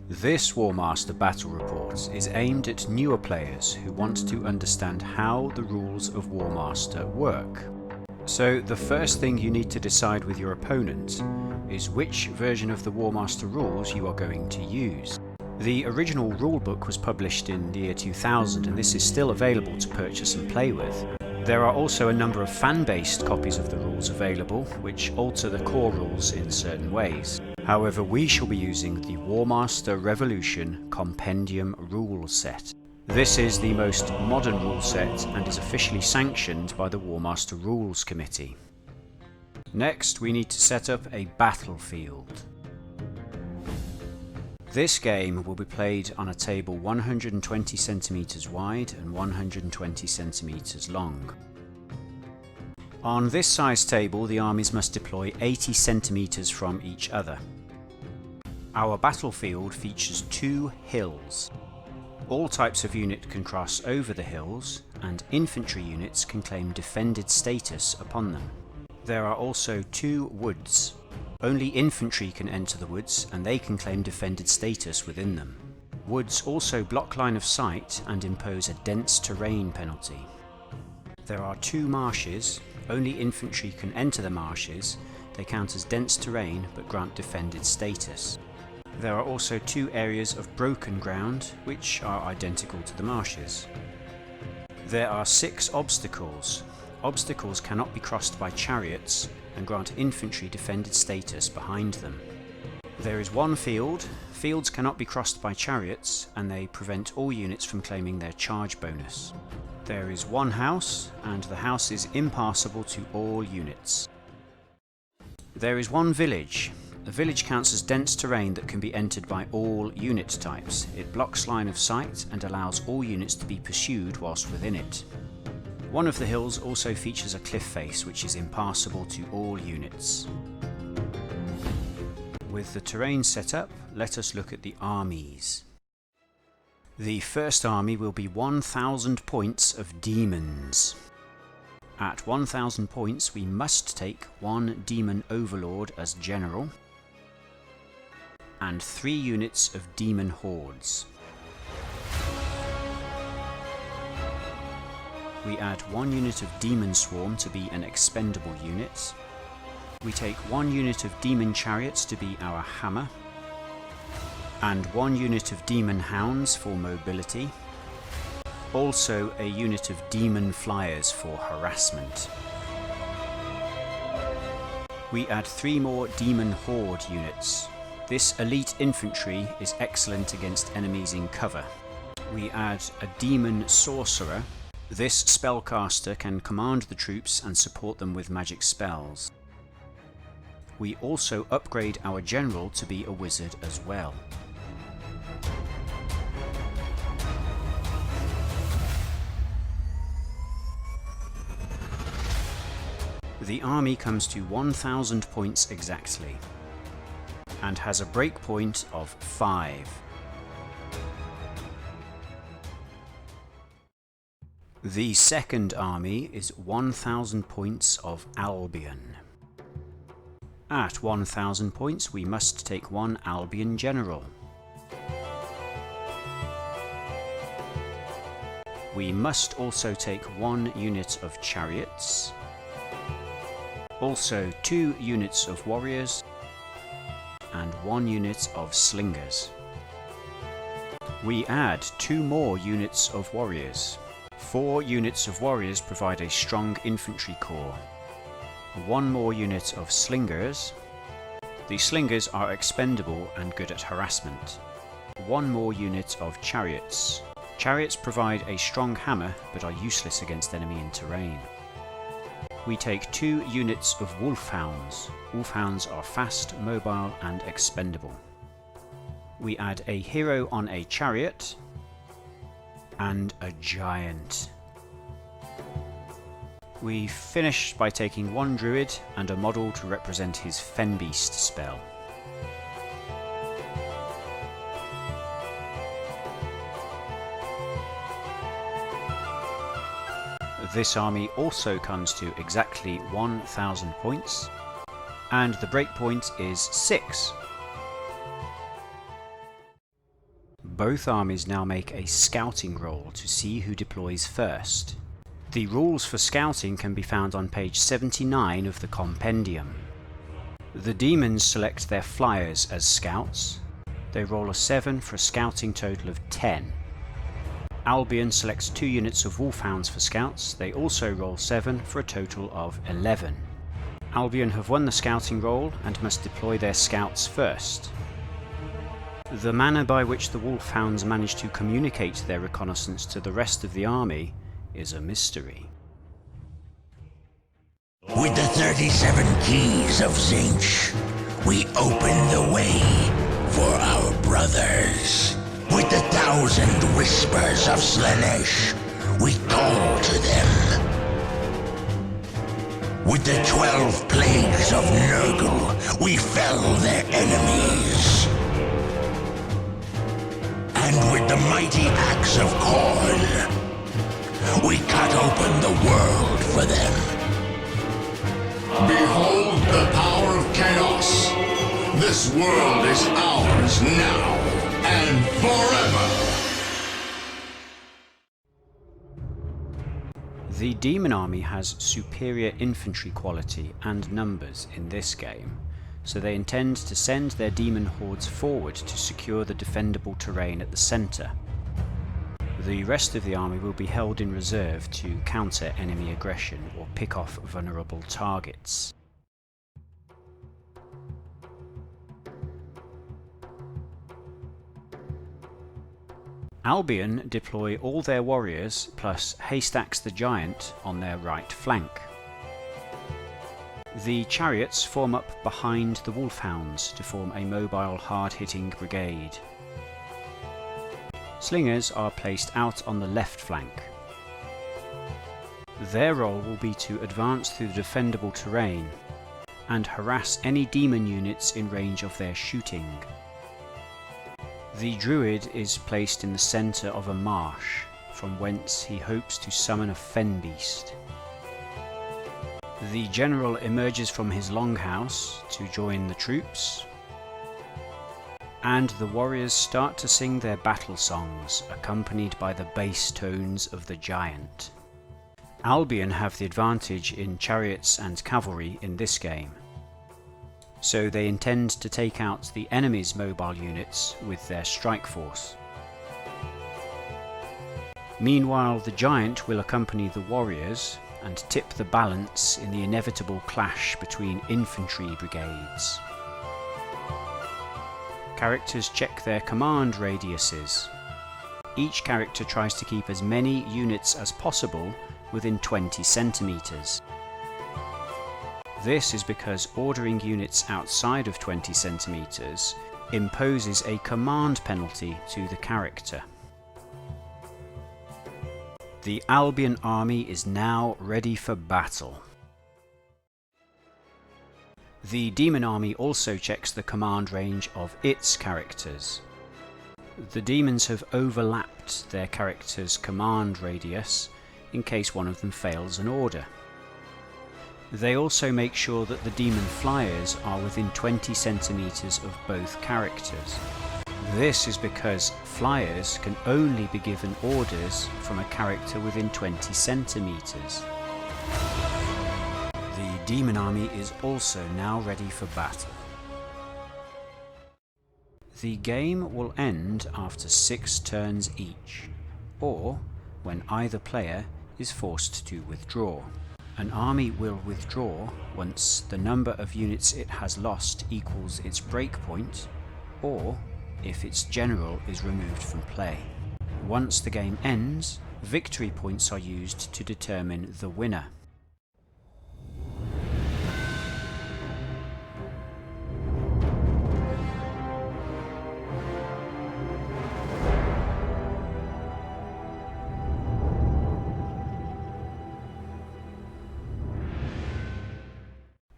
This War Master Battle Report is aimed at newer players who want to understand how the rules of War Master work. So the first thing you need to decide with your opponent is which version of the War Master rules you are going to use. The original rulebook was published in the year 2000 and this is still available to purchase and play with. There are also a number of fan-based copies of the rules available which alter the core rules in certain ways. However, we shall be using the War Master Revolution Compendium rule set. This is the most modern rule set and is officially sanctioned by the War Master Rules Committee. Next, we need to set up a battlefield. This game will be played on a table 120 cm wide and 120 cm long. On this size table, the armies must deploy 80 cm from each other. Our battlefield features 2 hills. All types of unit can cross over the hills, and infantry units can claim defended status upon them. There are also 2 woods. Only infantry can enter the woods, and they can claim defended status within them. Woods also block line of sight and impose a dense terrain penalty. There are 2 marshes. Only infantry can enter the marshes. They count as dense terrain but grant defended status. There are also 2 areas of broken ground which are identical to the marshes. There are 6 obstacles. Obstacles cannot be crossed by chariots and grant infantry defended status behind them. There is 1 field. Fields cannot be crossed by chariots and they prevent all units from claiming their charge bonus. There is 1 house, and the house is impassable to all units. There is 1 village. The village counts as dense terrain that can be entered by all unit types. It blocks line of sight and allows all units to be pursued whilst within it. One of the hills also features a cliff face which is impassable to all units. With the terrain set up, let us look at the armies. The first army will be 1000 points of demons. At 1000 points we must take 1 demon overlord as general and 3 units of demon hordes. We add 1 unit of demon swarm to be an expendable unit. We take 1 unit of demon chariots to be our hammer, and 1 unit of demon hounds for mobility. Also a unit of demon flyers for harassment. We add 3 more demon horde units. This elite infantry is excellent against enemies in cover. We add a demon sorcerer. This spellcaster can command the troops and support them with magic spells. We also upgrade our general to be a wizard as well. The army comes to 1000 points exactly and has a breakpoint of 5. The second army is 1000 points of Albion. At 1000 points we must take 1 Albion general. We must also take 1 unit of chariots, also 2 units of warriors and 1 unit of slingers. We add 2 more units of warriors. 4 units of warriors provide a strong infantry corps. 1 more unit of slingers. The slingers are expendable and good at harassment. 1 more unit of chariots. Chariots provide a strong hammer but are useless against enemy in terrain. We take 2 units of wolfhounds. Wolfhounds are fast, mobile and expendable. We add a hero on a chariot and a giant. We finish by taking 1 druid and a model to represent his Fenbeast spell. This army also comes to exactly 1000 points, and the breakpoint is 6. Both armies now make a scouting roll to see who deploys first. The rules for scouting can be found on page 79 of the compendium. The demons select their flyers as scouts. They roll a 7 for a scouting total of 10. Albion selects 2 units of wolfhounds for scouts. They also roll 7 for a total of 11. Albion have won the scouting roll and must deploy their scouts first. The manner by which the wolfhounds manage to communicate their reconnaissance to the rest of the army is a mystery. With the 37 keys of Tzeentch, we open the way for our brothers. With the 1,000 whispers of Slaanesh, we call to them. With the 12 plagues of Nurgle, we fell their enemies. And with the mighty axe of Khorne, we cut open the world for them. Behold the power of chaos! This world is ours now and forever! The demon army has superior infantry quality and numbers in this game, so they intend to send their demon hordes forward to secure the defendable terrain at the centre. The rest of the army will be held in reserve to counter enemy aggression or pick off vulnerable targets. Albion deploy all their warriors plus Haystacks the Giant on their right flank. The chariots form up behind the wolfhounds to form a mobile hard-hitting brigade. Slingers are placed out on the left flank. Their role will be to advance through the defendable terrain and harass any demon units in range of their shooting. The druid is placed in the centre of a marsh, from whence he hopes to summon a fen beast. The general emerges from his longhouse to join the troops, and the warriors start to sing their battle songs, accompanied by the bass tones of the giant. Albion have the advantage in chariots and cavalry in this game, so they intend to take out the enemy's mobile units with their strike force. Meanwhile, the giant will accompany the warriors and tip the balance in the inevitable clash between infantry brigades. Characters check their command radiuses. Each character tries to keep as many units as possible within 20 centimeters. This is because ordering units outside of 20 centimeters imposes a command penalty to the character. The Albion army is now ready for battle. The demon army also checks the command range of its characters. The demons have overlapped their character's command radius in case one of them fails an order. They also make sure that the demon flyers are within 20 centimeters of both characters. This is because flyers can only be given orders from a character within 20 centimeters. The demon army is also now ready for battle. The game will end after 6 turns each, or when either player is forced to withdraw. An army will withdraw once the number of units it has lost equals its breakpoint, or if its general is removed from play. Once the game ends, victory points are used to determine the winner.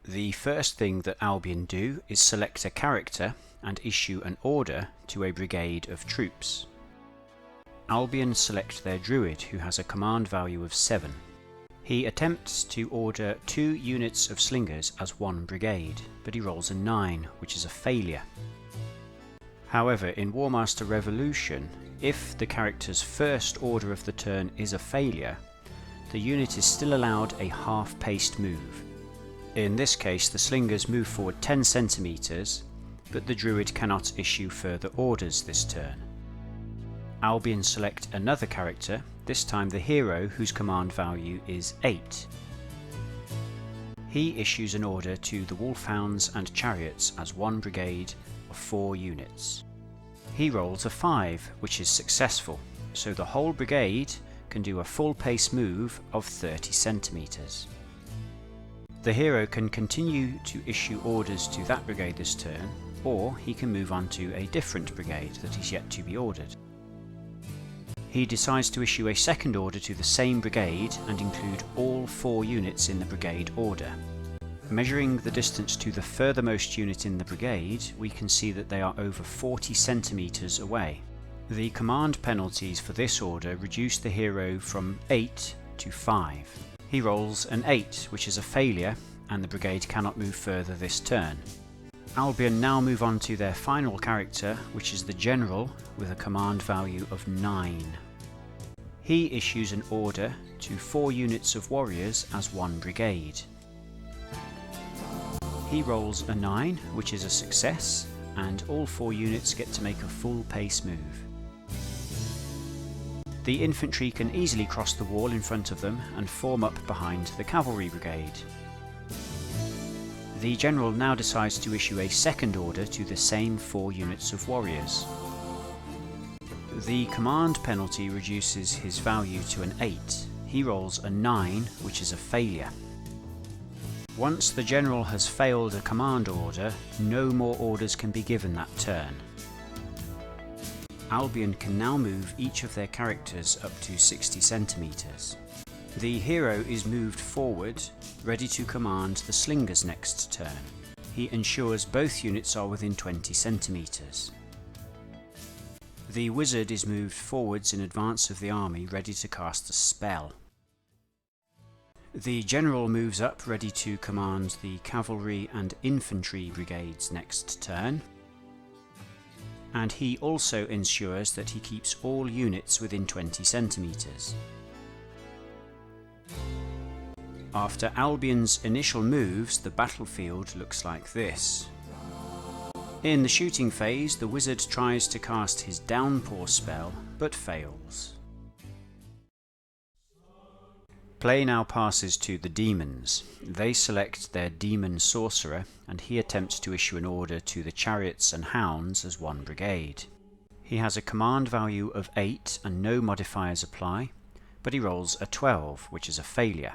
The first thing that Albion do is select a character and issue an order to a brigade of troops. Albion select their druid, who has a command value of 7. He attempts to order 2 units of slingers as one brigade, but he rolls a 9, which is a failure. However, in War Master Revolution, if the character's first order of the turn is a failure, the unit is still allowed a half-paced move. In this case, the slingers move forward 10 centimeters, but the druid cannot issue further orders this turn. Albion select another character, this time the hero whose command value is 8. He issues an order to the Wolfhounds and Chariots as one brigade of 4 units. He rolls a 5, which is successful, so the whole brigade can do a full pace move of 30 centimeters. The hero can continue to issue orders to that brigade this turn, or he can move on to a different brigade that is yet to be ordered. He decides to issue a second order to the same brigade and include all 4 units in the brigade order. Measuring the distance to the furthermost unit in the brigade, we can see that they are over 40 centimeters away. The command penalties for this order reduce the hero from 8 to 5. He rolls an 8, which is a failure, and the brigade cannot move further this turn. Albion now move on to their final character, which is the General, with a command value of 9. He issues an order to 4 units of warriors as one brigade. He rolls a 9, which is a success, and all 4 units get to make a full pace move. The infantry can easily cross the wall in front of them and form up behind the cavalry brigade. The general now decides to issue a second order to the same 4 units of warriors. The command penalty reduces his value to an 8. He rolls a 9, which is a failure. Once the general has failed a command order, no more orders can be given that turn. Albion can now move each of their characters up to 60 centimeters. The hero is moved forward, ready to command the slingers next turn. He ensures both units are within 20 centimeters. The wizard is moved forwards in advance of the army, ready to cast a spell. The general moves up, ready to command the cavalry and infantry brigades next turn. And he also ensures that he keeps all units within 20 centimeters. After Albion's initial moves, the battlefield looks like this. In the shooting phase, the wizard tries to cast his downpour spell, but fails. Play now passes to the demons. They select their demon sorcerer, and he attempts to issue an order to the chariots and hounds as one brigade. He has a command value of 8 and no modifiers apply, but he rolls a 12, which is a failure.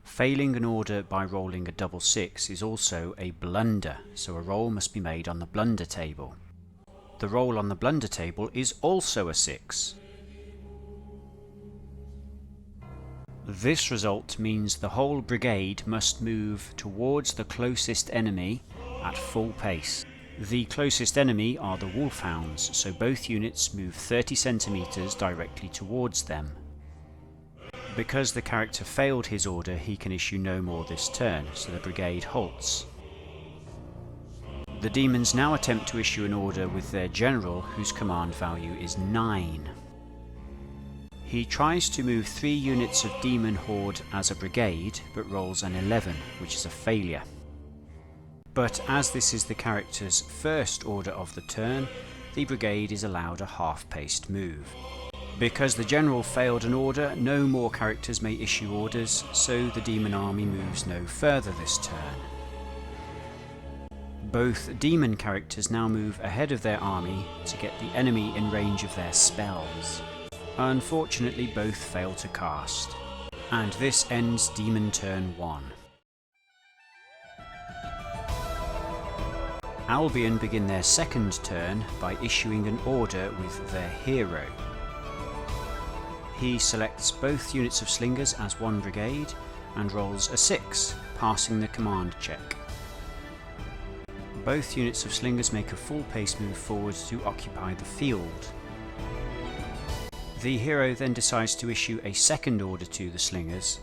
Failing an order by rolling a double 6 is also a blunder, so a roll must be made on the blunder table. The roll on the blunder table is also a 6. This result means the whole brigade must move towards the closest enemy at full pace. The closest enemy are the Wolfhounds, so both units move 30 centimeters directly towards them. Because the character failed his order, he can issue no more this turn, so the brigade halts. The demons now attempt to issue an order with their general, whose command value is 9. He tries to move 3 units of Demon Horde as a brigade, but rolls an 11, which is a failure. But as this is the character's first order of the turn, the brigade is allowed a half-paced move. Because the general failed an order, no more characters may issue orders, so the demon army moves no further this turn. Both demon characters now move ahead of their army to get the enemy in range of their spells. Unfortunately, both fail to cast, and this ends Demon Turn 1. Albion begin their second turn by issuing an order with their hero. He selects both units of slingers as one brigade and rolls a 6, passing the command check. Both units of slingers make a full pace move forward to occupy the field. The hero then decides to issue a second order to the slingers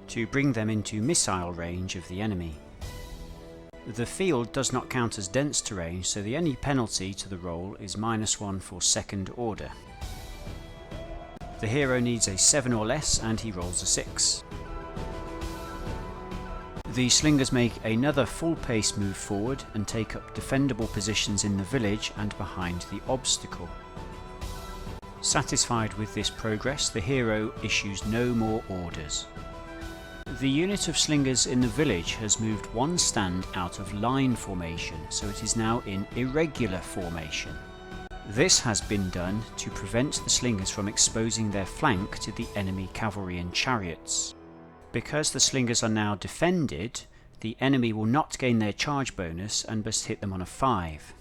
to bring them into missile range of the enemy. The field does not count as dense terrain, so the only penalty to the roll is -1 for second order. The hero needs a 7 or less and he rolls a 6. The slingers make another full pace move forward and take up defendable positions in the village and behind the obstacle. Satisfied with this progress, the hero issues no more orders. The unit of slingers in the village has moved one stand out of line formation, so it is now in irregular formation. This has been done to prevent the slingers from exposing their flank to the enemy cavalry and chariots. Because the slingers are now defended, the enemy will not gain their charge bonus and must hit them on a 5.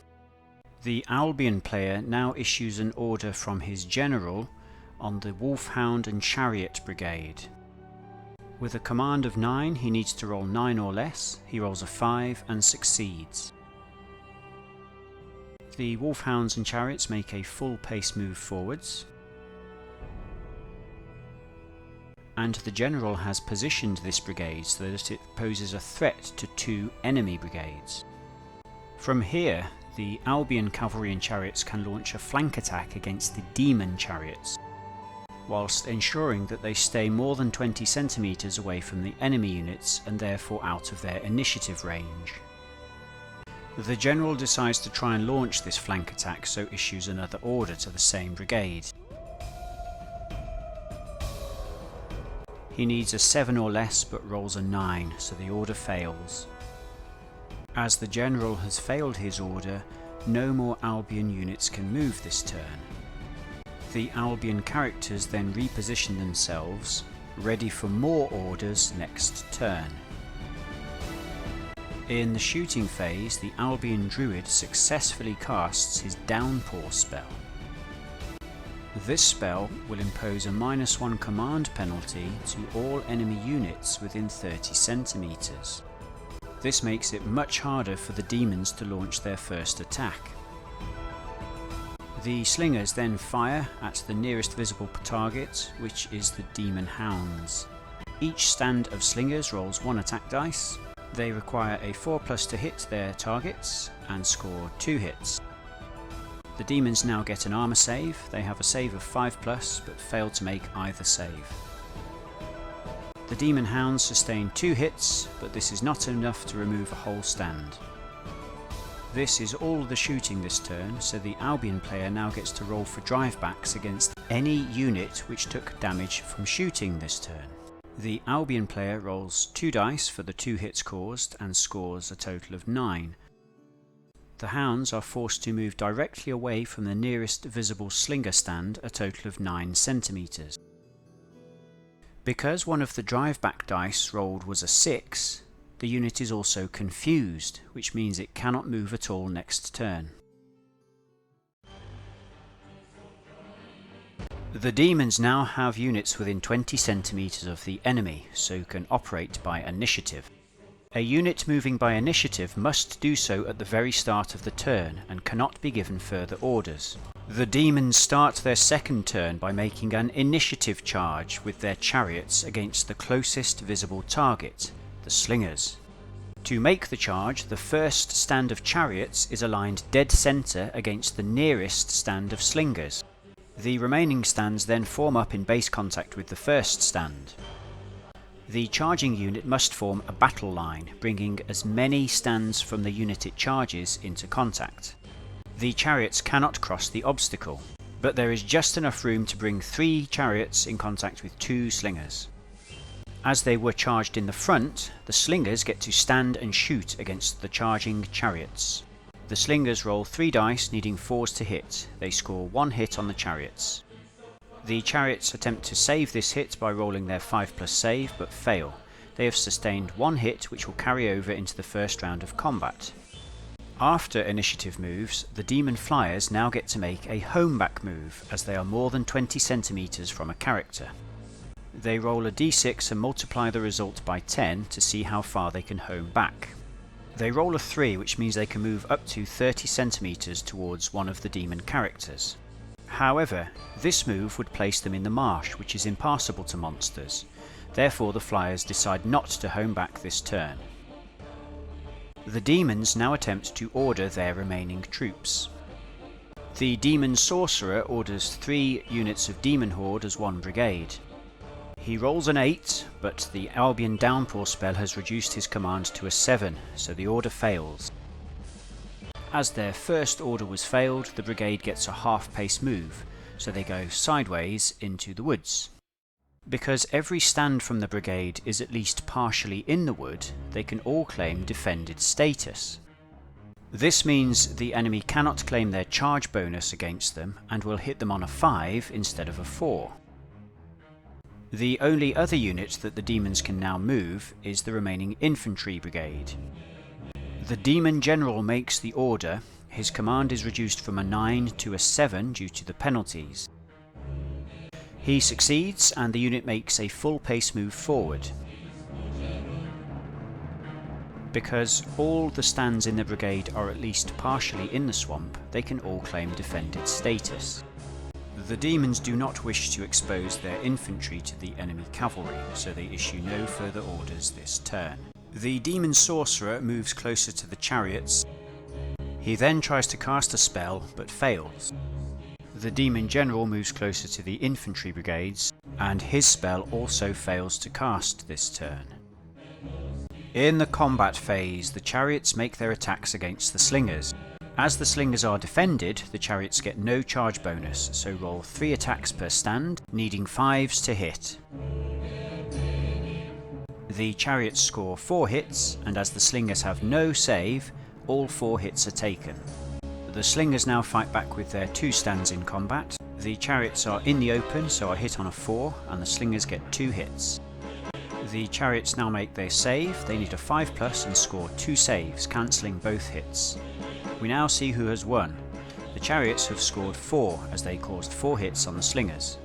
The Albion player now issues an order from his general on the Wolfhound and Chariot Brigade. With a command of 9, he needs to roll 9 or less. He rolls a 5 and succeeds. The Wolfhounds and Chariots make a full pace move forwards, and the general has positioned this brigade so that it poses a threat to 2 enemy brigades. From here, the Albion cavalry and chariots can launch a flank attack against the demon chariots, whilst ensuring that they stay more than 20 centimeters away from the enemy units and therefore out of their initiative range. The general decides to try and launch this flank attack, so issues another order to the same brigade. He needs a 7 or less but rolls a 9, so the order fails. As the general has failed his order, no more Albion units can move this turn. The Albion characters then reposition themselves, ready for more orders next turn. In the shooting phase, the Albion Druid successfully casts his Downpour spell. This spell will impose a -1 command penalty to all enemy units within 30 centimeters. This makes it much harder for the demons to launch their first attack. The slingers then fire at the nearest visible target, which is the demon hounds. Each stand of slingers rolls 1 attack dice. They require a 4+ to hit their targets and score 2 hits. The demons now get an armor save. They have a save of 5+ but fail to make either save. The demon hounds sustain 2 hits, but this is not enough to remove a whole stand. This is all the shooting this turn, so the Albion player now gets to roll for drivebacks against any unit which took damage from shooting this turn. The Albion player rolls 2 dice for the 2 hits caused and scores a total of 9. The hounds are forced to move directly away from the nearest visible slinger stand, a total of 9 centimeters. Because one of the driveback dice rolled was a 6, the unit is also confused, which means it cannot move at all next turn. The demons now have units within 20 centimeters of the enemy, so can operate by initiative. A unit moving by initiative must do so at the very start of the turn and cannot be given further orders. The demons start their second turn by making an initiative charge with their chariots against the closest visible target, the slingers. To make the charge, the first stand of chariots is aligned dead center against the nearest stand of slingers. The remaining stands then form up in base contact with the first stand. The charging unit must form a battle line, bringing as many stands from the unit it charges into contact. The chariots cannot cross the obstacle, but there is just enough room to bring 3 chariots in contact with 2 slingers. As they were charged in the front, the slingers get to stand and shoot against the charging chariots. The slingers roll 3 dice, needing 4s to hit. They score 1 hit on the chariots. The chariots attempt to save this hit by rolling their 5+ save, but fail. They have sustained 1 hit, which will carry over into the first round of combat. After initiative moves, the demon flyers now get to make a homeback move, as they are more than 20 centimeters from a character. They roll a d6 and multiply the result by 10 to see how far they can home back. They roll a 3, which means they can move up to 30 centimeters towards one of the demon characters. However, this move would place them in the marsh, which is impassable to monsters. Therefore, the flyers decide not to home back this turn. The demons now attempt to order their remaining troops. The demon sorcerer orders 3 units of demon horde as 1 brigade. He rolls an 8, but the Albion Downpour spell has reduced his command to a 7, so the order fails. As their first order was failed, the brigade gets a half-pace move, so they go sideways into the woods. Because every stand from the brigade is at least partially in the wood, they can all claim defended status. This means the enemy cannot claim their charge bonus against them and will hit them on a 5 instead of a 4. The only other unit that the demons can now move is the remaining infantry brigade. The demon general makes the order. His command is reduced from a 9 to a 7 due to the penalties. He succeeds and the unit makes a full pace move forward. Because all the stands in the brigade are at least partially in the swamp, they can all claim defended status. The demons do not wish to expose their infantry to the enemy cavalry, so they issue no further orders this turn. The demon sorcerer moves closer to the chariots. He then tries to cast a spell, but fails. The demon general moves closer to the infantry brigades, and his spell also fails to cast this turn. In the combat phase, the chariots make their attacks against the slingers. As the slingers are defended, the chariots get no charge bonus, so roll 3 attacks per stand, needing 5s to hit. The chariots score 4 hits, and as the slingers have no save, all 4 hits are taken. The slingers now fight back with their 2 stands in combat. The chariots are in the open, so are hit on a 4, and the slingers get 2 hits. The chariots now make their save. They need a 5+ and score 2 saves, cancelling both hits. We now see who has won. The chariots have scored 4 as they caused 4 hits on the slingers.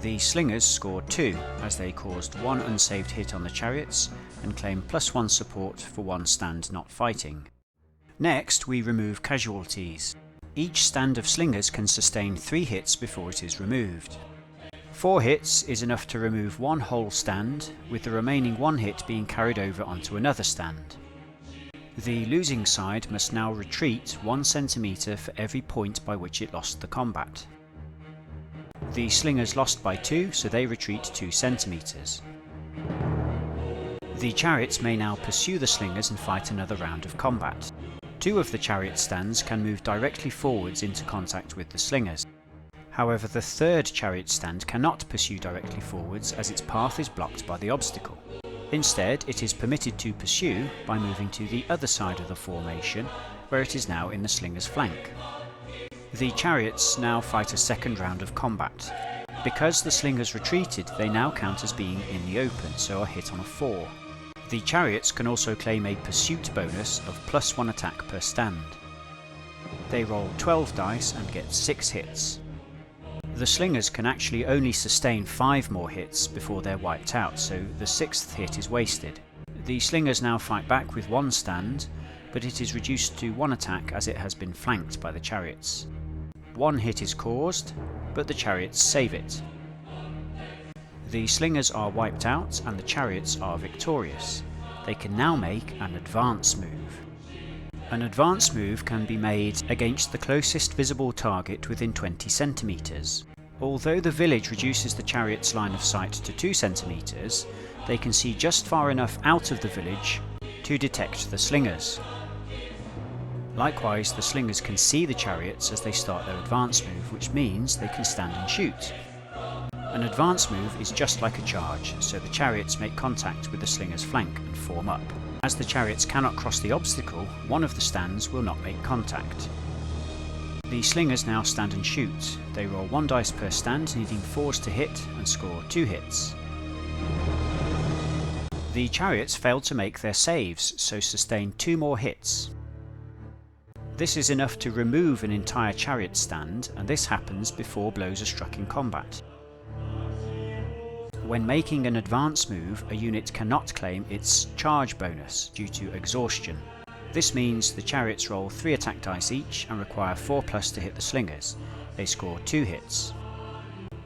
The slingers scored 2 as they caused 1 unsaved hit on the chariots and claim +1 support for 1 stand not fighting. Next, we remove casualties. Each stand of slingers can sustain 3 hits before it is removed. 4 hits is enough to remove 1 whole stand, with the remaining 1 hit being carried over onto another stand. The losing side must now retreat 1 centimetre for every point by which it lost the combat. The slingers lost by 2, so they retreat 2 centimetres. The chariots may now pursue the slingers and fight another round of combat. 2 of the chariot stands can move directly forwards into contact with the slingers. However, the 3rd chariot stand cannot pursue directly forwards as its path is blocked by the obstacle. Instead, it is permitted to pursue by moving to the other side of the formation, where it is now in the slinger's flank. The chariots now fight a 2nd round of combat. Because the slingers retreated, they now count as being in the open, so are hit on a 4. The chariots can also claim a pursuit bonus of +1 attack per stand. They roll 12 dice and get 6 hits. The slingers can actually only sustain 5 more hits before they're wiped out, so the 6th hit is wasted. The slingers now fight back with 1 stand, but it is reduced to 1 attack as it has been flanked by the chariots. 1 hit is caused, but the chariots save it. The slingers are wiped out and the chariots are victorious. They can now make an advance move. An advance move can be made against the closest visible target within 20 centimetres. Although the village reduces the chariot's line of sight to 2 centimetres, they can see just far enough out of the village to detect the slingers. Likewise, the slingers can see the chariots as they start their advance move, which means they can stand and shoot. An advance move is just like a charge, so the chariots make contact with the slinger's flank and form up. As the chariots cannot cross the obstacle, one of the stands will not make contact. The slingers now stand and shoot. They roll 1 dice per stand, needing 4s to hit and score 2 hits. The chariots failed to make their saves, so sustain 2 more hits. This is enough to remove an entire chariot stand, and this happens before blows are struck in combat. When making an advance move, a unit cannot claim its charge bonus due to exhaustion. This means the chariots roll 3 attack dice each and require 4+ to hit the slingers. They score 2 hits.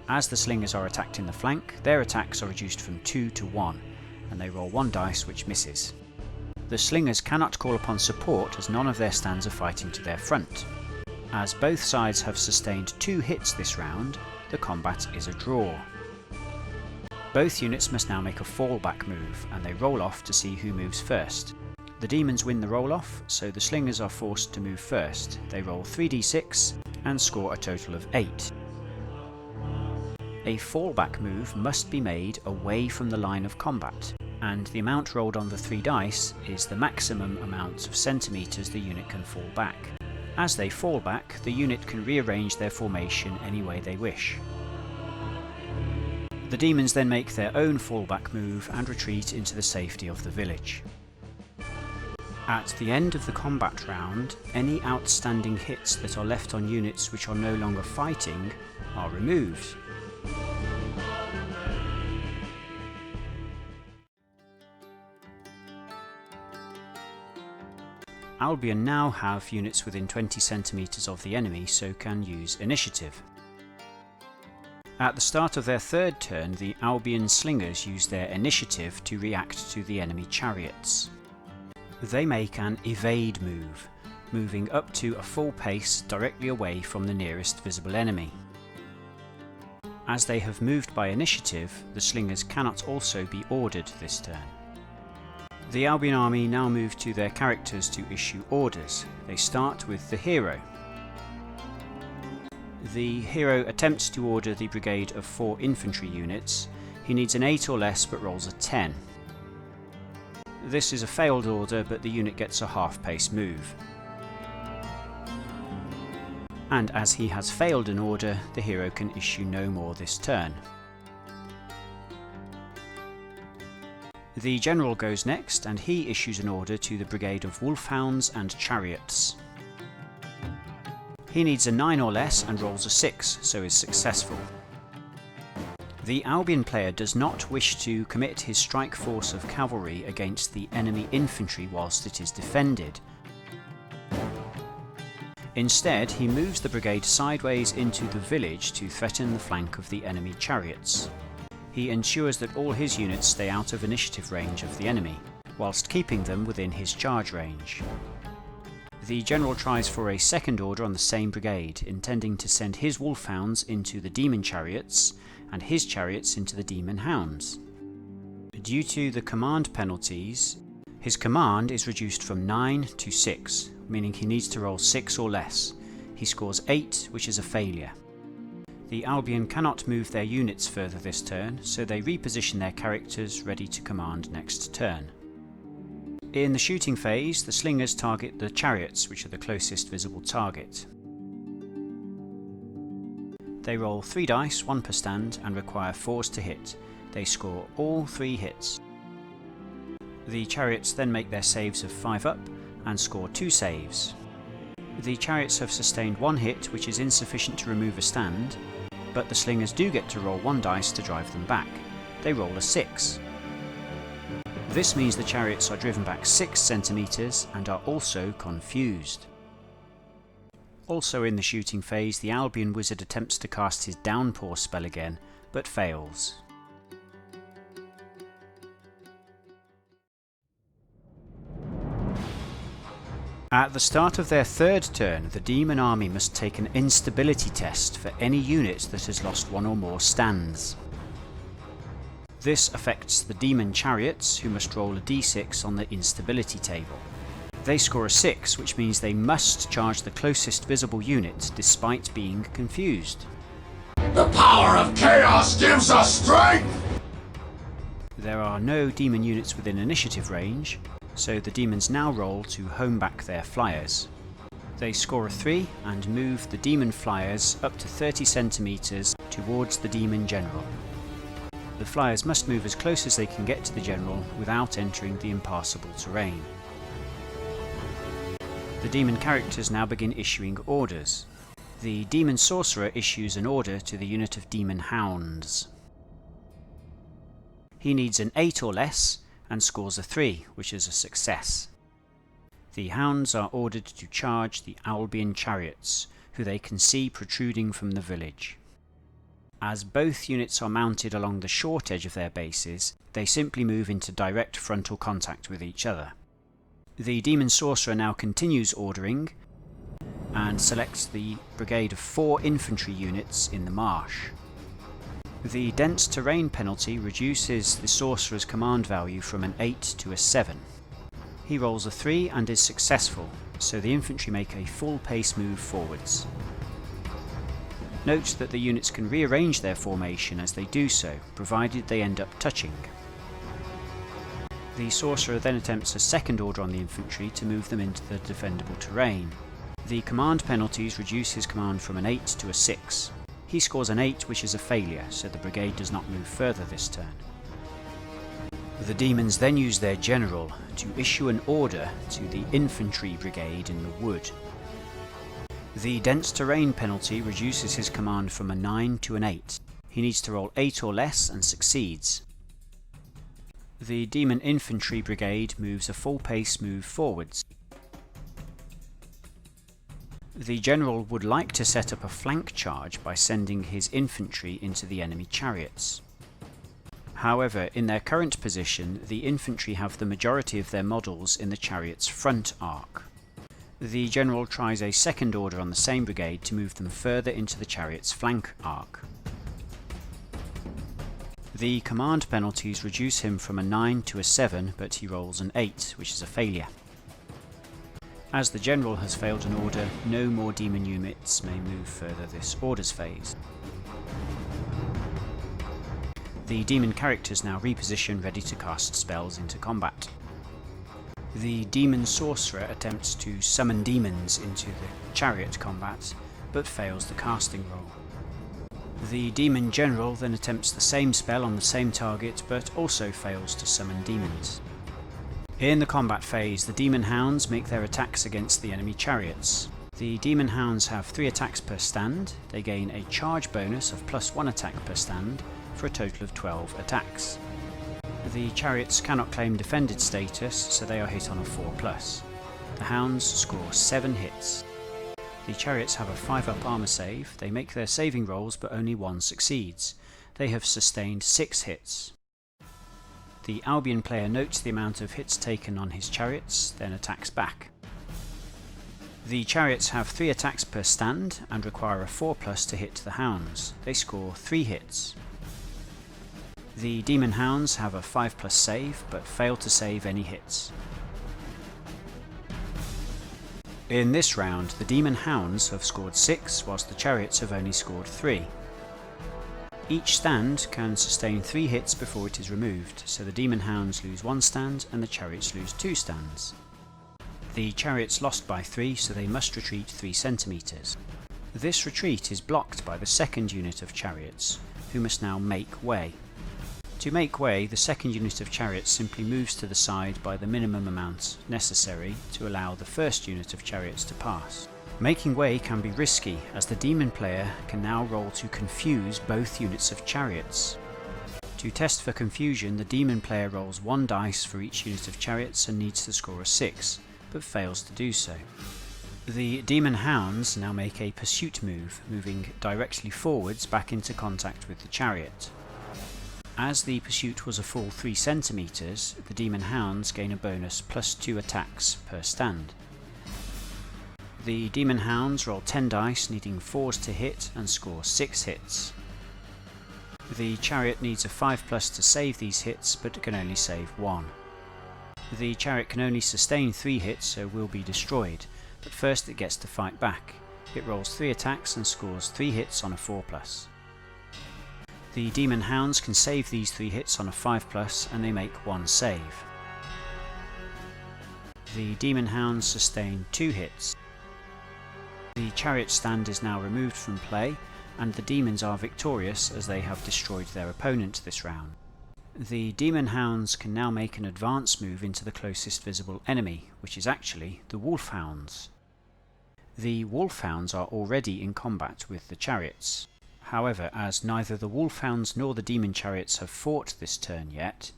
As the slingers are attacked in the flank, their attacks are reduced from 2 to 1, and they roll 1 dice which misses. The Slingers cannot call upon support as none of their stands are fighting to their front. As both sides have sustained 2 hits this round, the combat is a draw. Both units must now make a fallback move, and they roll off to see who moves first. The demons win the roll off, so the Slingers are forced to move first. They roll 3d6 and score a total of 8. A fallback move must be made away from the line of combat, and the amount rolled on the 3 dice is the maximum amount of centimetres the unit can fall back. As they fall back, the unit can rearrange their formation any way they wish. The demons then make their own fallback move and retreat into the safety of the village. At the end of the combat round, any outstanding hits that are left on units which are no longer fighting are removed. Albion now have units within 20 centimetres of the enemy, so can use initiative. At the start of their 3rd turn, the Albion Slingers use their initiative to react to the enemy chariots. They make an evade move, moving up to a full pace directly away from the nearest visible enemy. As they have moved by initiative, the Slingers cannot also be ordered this turn. The Albion army now move to their characters to issue orders. They start with the hero. The hero attempts to order the brigade of 4 infantry units. He needs an 8 or less but rolls a 10. This is a failed order, but the unit gets a half-pace move. And as he has failed an order, the hero can issue no more this turn. The general goes next, and he issues an order to the brigade of wolfhounds and chariots. He needs a 9 or less and rolls a 6, so is successful. The Albion player does not wish to commit his strike force of cavalry against the enemy infantry whilst it is defended. Instead, he moves the brigade sideways into the village to threaten the flank of the enemy chariots. He ensures that all his units stay out of initiative range of the enemy, whilst keeping them within his charge range. The general tries for a second order on the same brigade, intending to send his wolfhounds into the demon chariots and his chariots into the demon hounds. Due to the command penalties, his command is reduced from 9 to 6, meaning he needs to roll 6 or less. He scores 8, which is a failure. The Albion cannot move their units further this turn, so they reposition their characters ready to command next turn. In the shooting phase, the Slingers target the chariots, which are the closest visible target. They roll 3 dice, 1 per stand, and require 4s to hit. They score all 3 hits. The chariots then make their saves of 5 up and score 2 saves. The chariots have sustained 1 hit, which is insufficient to remove a stand, but the Slingers do get to roll 1 dice to drive them back. They roll a 6. This means the chariots are driven back 6 centimetres and are also confused. Also in the shooting phase, the Albion wizard attempts to cast his downpour spell again, but fails. At the start of their 3rd turn, the demon army must take an instability test for any unit that has lost 1 or more stands. This affects the demon chariots, who must roll a d6 on the instability table. They score a 6, which means they must charge the closest visible unit despite being confused. The power of chaos gives us strength! There are no demon units within initiative range, so the demons now roll to home back their flyers. They score a 3 and move the demon flyers up to 30 centimetres towards the demon general. The flyers must move as close as they can get to the general without entering the impassable terrain. The demon characters now begin issuing orders. The demon sorcerer issues an order to the unit of demon hounds. He needs an 8 or less and scores a 3, which is a success. The hounds are ordered to charge the Albion chariots, who they can see protruding from the village. As both units are mounted along the short edge of their bases, they simply move into direct frontal contact with each other. The Demon Sorcerer now continues ordering and selects the brigade of 4 infantry units in the marsh. The dense terrain penalty reduces the Sorcerer's command value from an 8 to a 7. He rolls a 3 and is successful, so the infantry make a full pace move forwards. Note that the units can rearrange their formation as they do so, provided they end up touching. The Sorcerer then attempts a second order on the infantry to move them into the defendable terrain. The command penalties reduce his command from an 8 to a 6. He scores an 8, which is a failure, so the brigade does not move further this turn. The demons then use their general to issue an order to the infantry brigade in the wood. The dense terrain penalty reduces his command from a 9 to an 8. He needs to roll 8 or less and succeeds. The demon infantry brigade moves a full pace move forwards. The general would like to set up a flank charge by sending his infantry into the enemy chariots. However, in their current position, the infantry have the majority of their models in the chariot's front arc. The general tries a second order on the same brigade to move them further into the chariot's flank arc. The command penalties reduce him from a 9 to a 7, but he rolls an 8, which is a failure. As the general has failed an order, no more demon units may move further this orders phase. The demon characters now reposition, ready to cast spells into combat. The Demon Sorcerer attempts to summon demons into the chariot combat, but fails the casting roll. The Demon General then attempts the same spell on the same target, but also fails to summon demons. In the combat phase, the Demon Hounds make their attacks against the enemy chariots. The Demon Hounds have 3 attacks per stand. They gain a charge bonus of +1 attack per stand, for a total of 12 attacks. The chariots cannot claim defended status, so they are hit on a 4+. The hounds score 7 hits. The chariots have a 5-up armor save. They make their saving rolls, but only 1 succeeds. They have sustained 6 hits. The Albion player notes the amount of hits taken on his chariots, then attacks back. The chariots have 3 attacks per stand and require a 4+ to hit the hounds. They score 3 hits. The Demon Hounds have a 5+ save, but fail to save any hits. In this round, the Demon Hounds have scored 6, whilst the chariots have only scored 3. Each stand can sustain 3 hits before it is removed, so the Demon Hounds lose 1 stand and the chariots lose 2 stands. The chariots lost by 3, so they must retreat 3 centimeters. This retreat is blocked by the second unit of chariots, who must now make way. To make way, the second unit of chariots simply moves to the side by the minimum amount necessary to allow the first unit of chariots to pass. Making way can be risky, as the demon player can now roll to confuse both units of chariots. To test for confusion, the demon player rolls 1 dice for each unit of chariots and needs to score a 6, but fails to do so. The Demon Hounds now make a pursuit move, moving directly forwards back into contact with the chariot. As the pursuit was a full 3 centimeters, the Demon Hounds gain a bonus +2 attacks per stand. The Demon Hounds roll 10 dice, needing 4s to hit, and score 6 hits. The chariot needs a 5+ to save these hits, but can only save 1. The chariot can only sustain 3 hits, so will be destroyed, but first it gets to fight back. It rolls 3 attacks and scores 3 hits on a 4+. The Demon Hounds can save these 3 hits on a 5+, and they make 1 save. The Demon Hounds sustain 2 hits. The chariot stand is now removed from play, and the demons are victorious as they have destroyed their opponent this round. The Demon Hounds can now make an advance move into the closest visible enemy, which is actually the Wolfhounds. The Wolfhounds are already in combat with the chariots. However, as neither the Wolfhounds nor the Demon Chariots have fought this turn yet,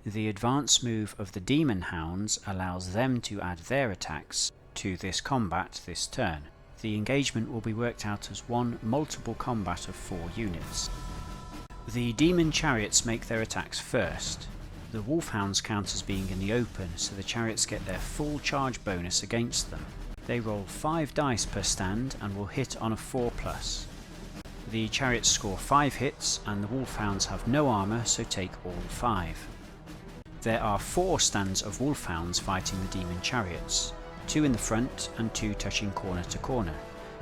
the advance move of the Demon Hounds allows them to add their attacks to this combat this turn. The engagement will be worked out as one multiple combat of 4 units. The Demon Chariots make their attacks first. The Wolfhounds count as being in the open, so the chariots get their full charge bonus against them. They roll 5 dice per stand and will hit on a 4+. The chariots score 5 hits and the Wolfhounds have no armour, so take all 5. There are 4 stands of Wolfhounds fighting the demon chariots, 2 in the front and 2 touching corner to corner.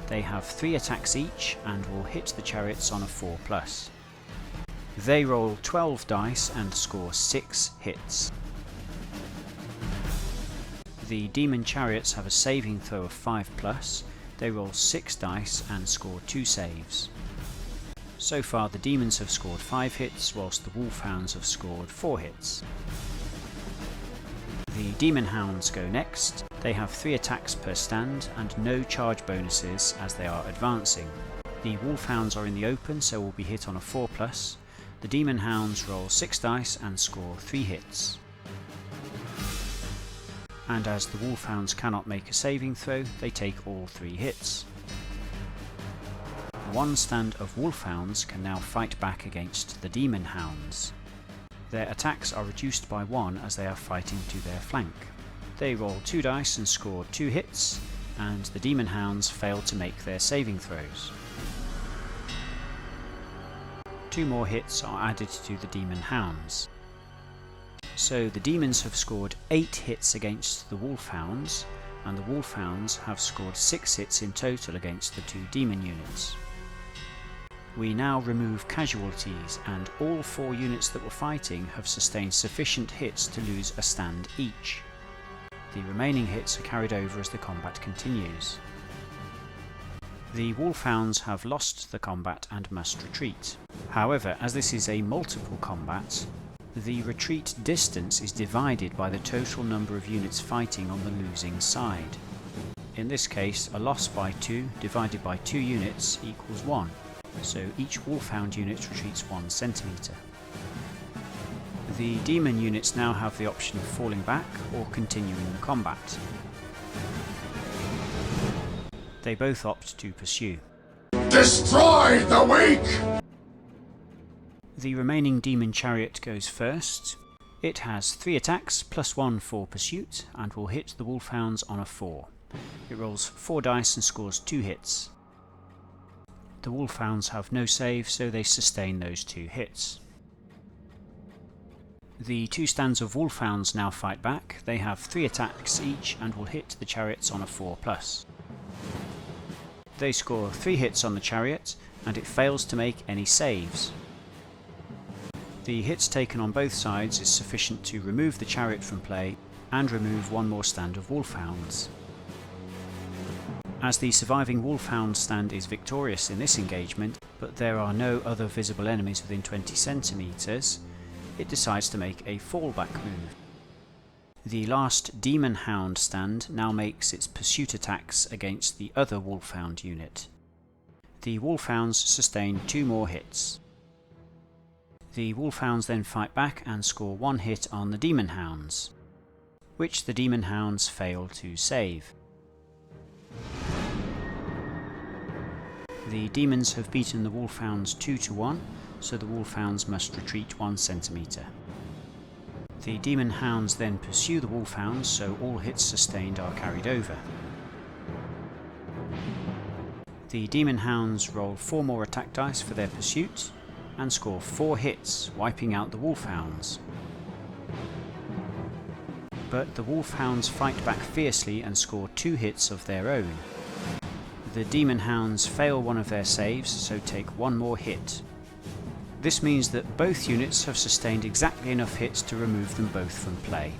They have 3 attacks each and will hit the chariots on a 4+. They roll 12 dice and score 6 hits. The demon chariots have a saving throw of 5+. They roll 6 dice and score 2 saves. So far the demons have scored 5 hits, whilst the Wolfhounds have scored 4 hits. The demon hounds go next. They have 3 attacks per stand and no charge bonuses as they are advancing. The Wolfhounds are in the open, so will be hit on a 4+. The demon hounds roll 6 dice and score 3 hits. And as the Wolfhounds cannot make a saving throw, they take all 3 hits. 1 stand of Wolfhounds can now fight back against the demon hounds. Their attacks are reduced by 1 as they are fighting to their flank. They roll 2 dice and score 2 hits, and the demon hounds fail to make their saving throws. 2 more hits are added to the demon hounds. So the demons have scored 8 hits against the Wolfhounds, and the Wolfhounds have scored 6 hits in total against the 2 demon units. We now remove casualties, and all 4 units that were fighting have sustained sufficient hits to lose a stand each. The remaining hits are carried over as the combat continues. The Wolfhounds have lost the combat and must retreat. However, as this is a multiple combat, the retreat distance is divided by the total number of units fighting on the losing side. In this case, a loss by 2 divided by 2 units equals 1, so each Wolfhound unit retreats 1 centimetre. The demon units now have the option of falling back or continuing the combat. They both opt to pursue. Destroy the weak! The remaining demon chariot goes first. It has 3 attacks plus 1 for pursuit and will hit the Wolfhounds on a 4. It rolls 4 dice and scores 2 hits. The Wolfhounds have no save, so they sustain those 2 hits. The 2 stands of Wolfhounds now fight back. They have 3 attacks each and will hit the chariots on a 4+. They score 3 hits on the chariot and it fails to make any saves. The hits taken on both sides is sufficient to remove the chariot from play and remove 1 more stand of Wolfhounds. As the surviving Wolfhound stand is victorious in this engagement, but there are no other visible enemies within 20 centimetres, it decides to make a fallback move. The last Demon Hound stand now makes its pursuit attacks against the other Wolfhound unit. The Wolfhounds sustain 2 more hits. The Wolfhounds then fight back and score 1 hit on the Demon Hounds, which the Demon Hounds fail to save. The demons have beaten the Wolfhounds 2-1, so the Wolfhounds must retreat 1 centimetre. The Demon Hounds then pursue the Wolfhounds, so all hits sustained are carried over. The Demon Hounds roll 4 more attack dice for their pursuit and score 4 hits, wiping out the Wolfhounds. But the Wolfhounds fight back fiercely and score 2 hits of their own. The Demon Hounds fail one of their saves, so take 1 more hit. This means that both units have sustained exactly enough hits to remove them both from play.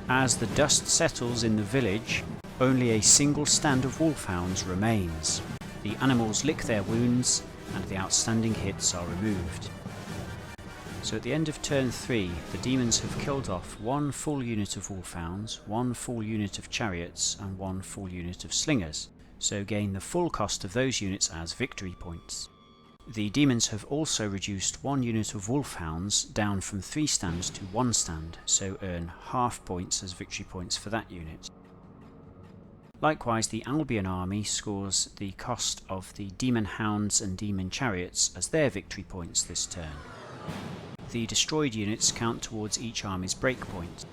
As the dust settles in the village, only a single stand of Wolfhounds remains. The animals lick their wounds and the outstanding hits are removed. So at the end of turn 3, the demons have killed off 1 full unit of Wolfhounds, 1 full unit of chariots and 1 full unit of slingers, so gain the full cost of those units as victory points. The demons have also reduced 1 unit of Wolfhounds down from 3 stands to 1 stand, so earn half points as victory points for that unit. Likewise, the Albion army scores the cost of the Demon Hounds and Demon Chariots as their victory points this turn. The destroyed units count towards each army's breakpoint,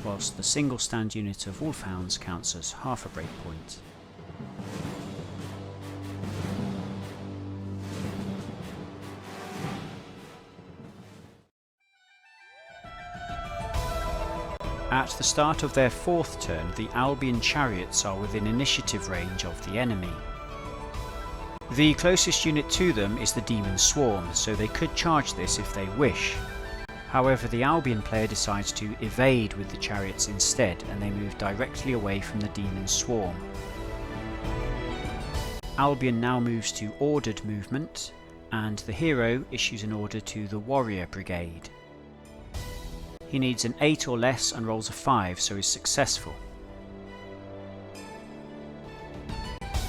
whilst the single stand unit of Wolfhounds counts as half a breakpoint. At the start of their fourth turn, the Albion chariots are within initiative range of the enemy. The closest unit to them is the Demon Swarm, so they could charge this if they wish. However, the Albion player decides to evade with the chariots instead, and they move directly away from the Demon Swarm. Albion now moves to ordered movement, and the hero issues an order to the Warrior Brigade. He needs an 8 or less and rolls a 5, so is successful.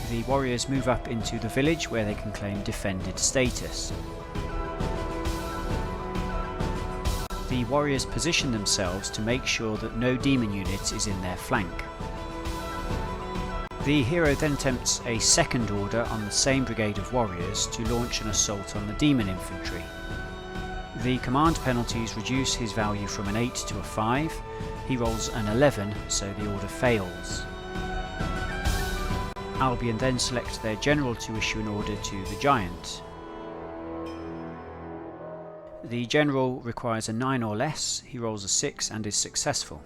The warriors move up into the village where they can claim defended status. The warriors position themselves to make sure that no demon unit is in their flank. The hero then attempts a second order on the same brigade of warriors to launch an assault on the demon infantry. The command penalties reduce his value from an 8 to a 5. He rolls an 11, so the order fails. Albion then select their general to issue an order to the giant. The general requires a 9 or less, he rolls a 6 and is successful.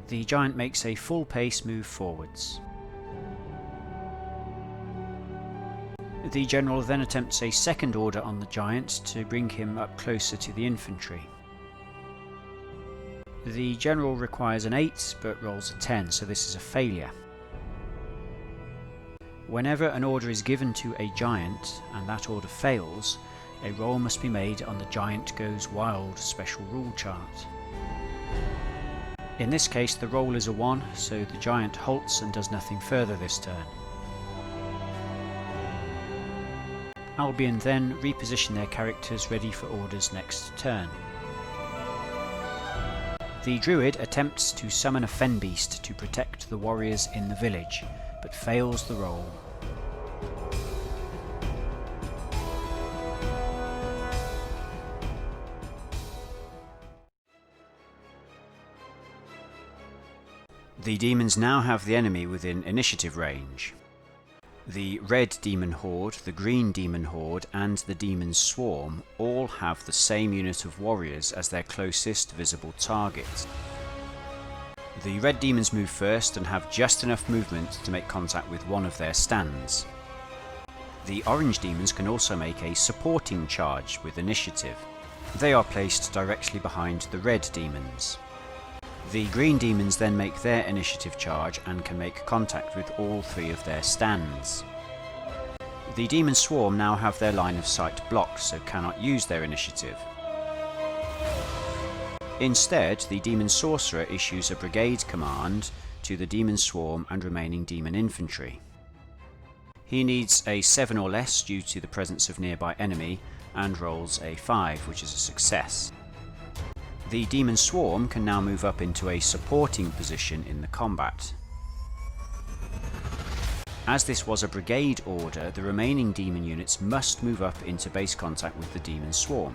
The giant makes a full pace move forwards. The general then attempts a second order on the giant to bring him up closer to the infantry. The general requires an 8 but rolls a 10, so this is a failure. Whenever an order is given to a giant and that order fails, a roll must be made on the Giant Goes Wild special rule chart. In this case the roll is a 1, so the giant halts and does nothing further this turn. Albion then reposition their characters ready for orders next turn. The druid attempts to summon a fen beast to protect the warriors in the village, but fails the roll. The demons now have the enemy within initiative range. The red demon horde, the green demon horde and the demon swarm all have the same unit of warriors as their closest visible target. The red demons move first and have just enough movement to make contact with one of their stands. The orange demons can also make a supporting charge with initiative. They are placed directly behind the red demons. The green demons then make their initiative charge and can make contact with all 3 of their stands. The demon swarm now have their line of sight blocked, so cannot use their initiative. Instead, the demon sorcerer issues a brigade command to the demon swarm and remaining demon infantry. He needs a 7 or less due to the presence of nearby enemy and rolls a 5, which is a success. The demon swarm can now move up into a supporting position in the combat. As this was a brigade order, the remaining demon units must move up into base contact with the demon swarm.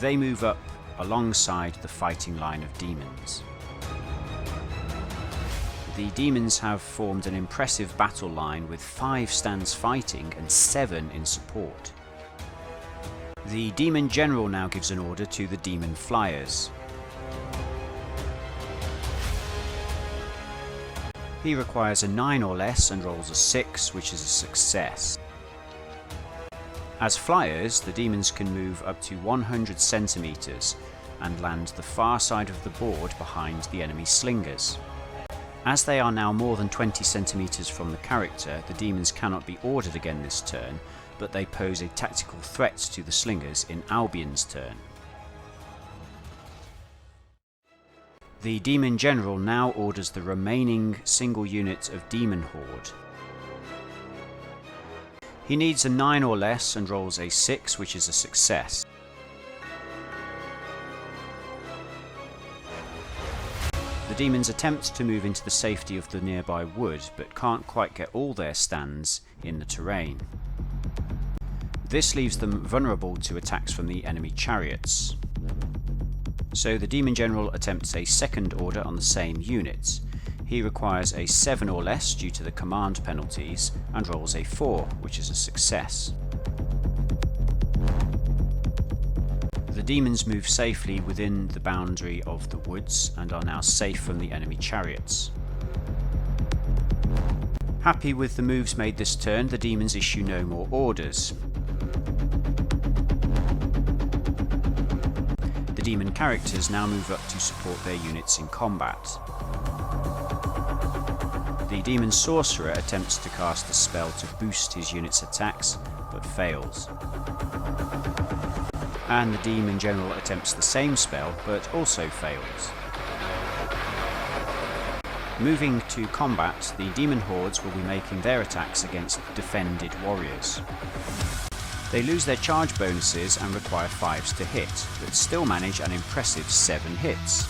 They move up alongside the fighting line of demons. The demons have formed an impressive battle line with 5 stands fighting and 7 in support. The demon general now gives an order to the demon flyers. He requires a 9 or less and rolls a 6, which is a success. As flyers, the demons can move up to 100 centimeters and land the far side of the board behind the enemy slingers. As they are now more than 20 centimeters from the character, the demons cannot be ordered again this turn, but they pose a tactical threat to the slingers in Albion's turn. The Demon General now orders the remaining single unit of Demon Horde. He needs a 9 or less and rolls a 6, which is a success. The demons attempt to move into the safety of the nearby wood, but can't quite get all their stands in the terrain. This leaves them vulnerable to attacks from the enemy chariots. So the Demon General attempts a second order on the same units. He requires a 7 or less due to the command penalties and rolls a 4, which is a success. The demons move safely within the boundary of the woods and are now safe from the enemy chariots. Happy with the moves made this turn, the demons issue no more orders. The demon characters now move up to support their units in combat. The demon sorcerer attempts to cast a spell to boost his unit's attacks, but fails. And the demon general attempts the same spell, but also fails. Moving to combat, the demon hordes will be making their attacks against defended warriors. They lose their charge bonuses and require 5s to hit, but still manage an impressive 7 hits.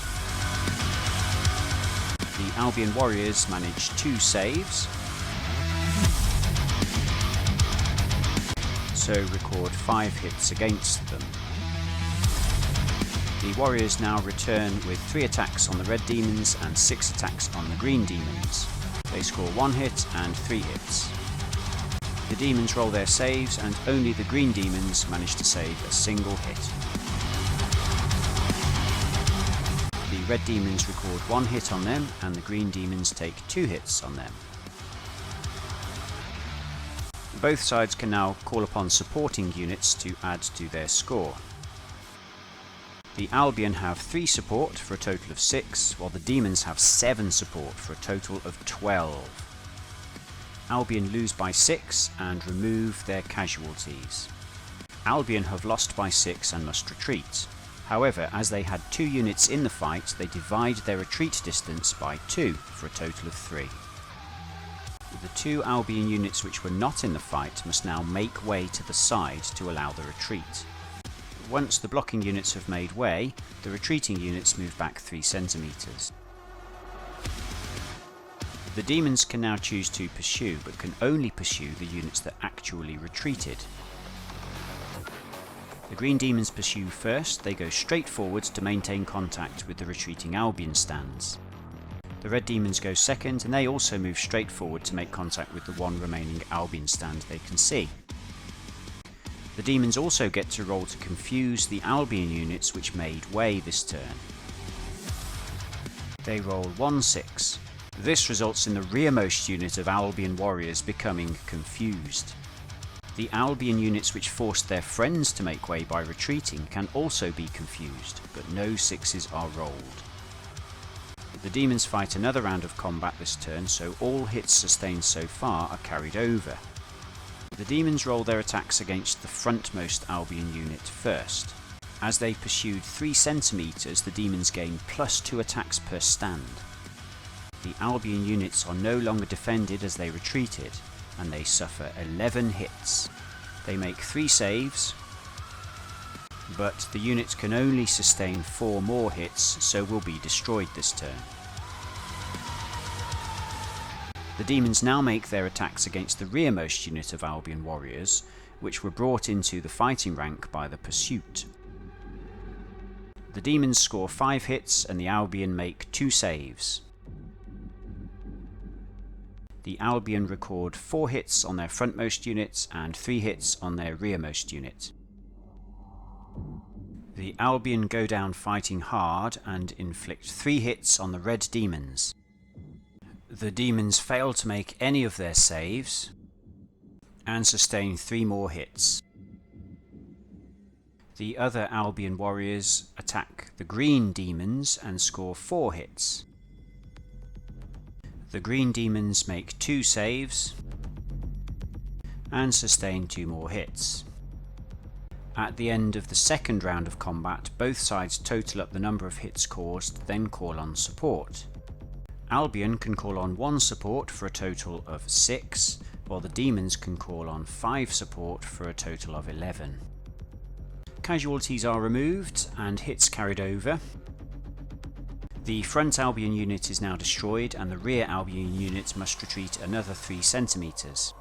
The Albion warriors manage 2 saves, so record 5 hits against them. The warriors now return with 3 attacks on the red demons and 6 attacks on the green demons. They score 1 hit and 3 hits. The demons roll their saves and only the green demons manage to save a single hit. The red demons record 1 hit on them and the green demons take 2 hits on them. Both sides can now call upon supporting units to add to their score. The Albion have 3 support for a total of 6, while the demons have 7 support for a total of 12. Albion lose by 6 and remove their casualties. Albion have lost by 6 and must retreat. However, as they had 2 units in the fight, they divide their retreat distance by 2 for a total of 3. The 2 Albion units which were not in the fight must now make way to the side to allow the retreat. Once the blocking units have made way, the retreating units move back 3 centimeters. The demons can now choose to pursue, but can only pursue the units that actually retreated. The green demons pursue first. They go straight forwards to maintain contact with the retreating Albion stands. The red demons go second, and they also move straight forward to make contact with the 1 remaining Albion stand they can see. The demons also get to roll to confuse the Albion units which made way this turn. They roll 1-6. This results in the rearmost unit of Albion warriors becoming confused. The Albion units which forced their friends to make way by retreating can also be confused, but no 6s are rolled. The demons fight another round of combat this turn, so all hits sustained so far are carried over. The demons roll their attacks against the frontmost Albion unit first. As they pursued 3 centimeters, the demons gain +2 attacks per stand. The Albion units are no longer defended as they retreated, and they suffer 11 hits. They make 3 saves, but the units can only sustain 4 more hits, so will be destroyed this turn. The demons now make their attacks against the rearmost unit of Albion warriors, which were brought into the fighting rank by the pursuit. The demons score 5 hits and the Albion make 2 saves. The Albion record 4 hits on their frontmost units and 3 hits on their rearmost unit. The Albion go down fighting hard and inflict 3 hits on the red demons. The demons fail to make any of their saves and sustain 3 more hits. The other Albion warriors attack the green demons and score 4 hits. The green demons make 2 saves and sustain 2 more hits. At the end of the second round of combat, both sides total up the number of hits caused, then call on support. Albion can call on 1 support for a total of 6, while the demons can call on 5 support for a total of 11. Casualties are removed and hits carried over. The front Albion unit is now destroyed and the rear Albion unit must retreat another 3 centimeters.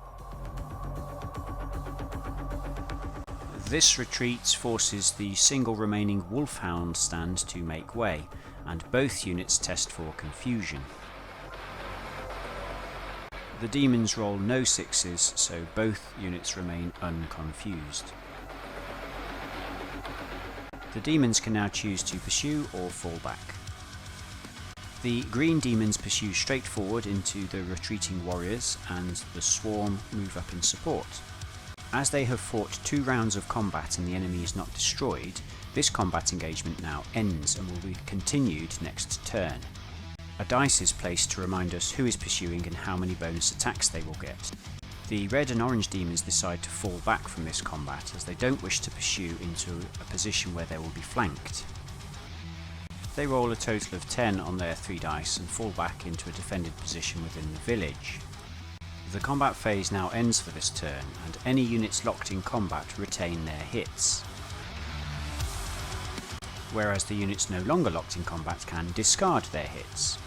This retreat forces the single remaining Wolfhound stand to make way, and both units test for confusion. The demons roll no sixes, so both units remain unconfused. The demons can now choose to pursue or fall back. The green demons pursue straight forward into the retreating warriors, and the swarm move up in support. As they have fought 2 rounds of combat and the enemy is not destroyed, this combat engagement now ends and will be continued next turn. A dice is placed to remind us who is pursuing and how many bonus attacks they will get. The red and orange demons decide to fall back from this combat as they don't wish to pursue into a position where they will be flanked. They roll a total of 10 on their 3 dice and fall back into a defended position within the village. The combat phase now ends for this turn, and any units locked in combat retain their hits, whereas the units no longer locked in combat can discard their hits.